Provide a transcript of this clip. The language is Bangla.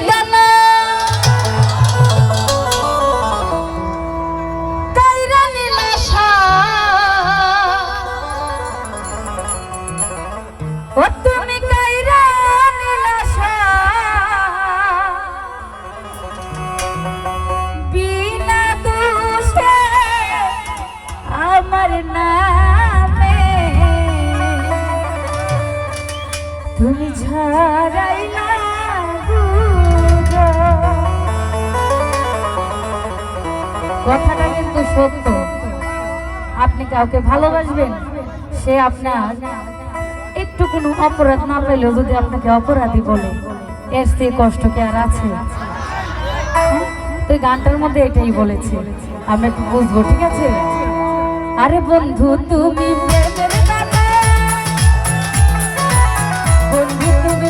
দানা কাইরা নিলে ও তুমি কাইরা নিলে বিনা দোষে আমার নামে তুমি ঝরাইলা কথাটা কিন্তু সত্য। আপনি কাউকে ভালোবাসবেন, সে আপনার একটু কোনো অপরাধ না পেলেও যদি আপনাকে অপরাধী বলে, এর থেকে কষ্ট কি আর আছে? তো গানটার মধ্যে এটাই বলেছে, আমরা একটু বুঝবো, ঠিক আছে? আরে বন্ধু তুমি প্রেমের দানা, বন্ধু তুমি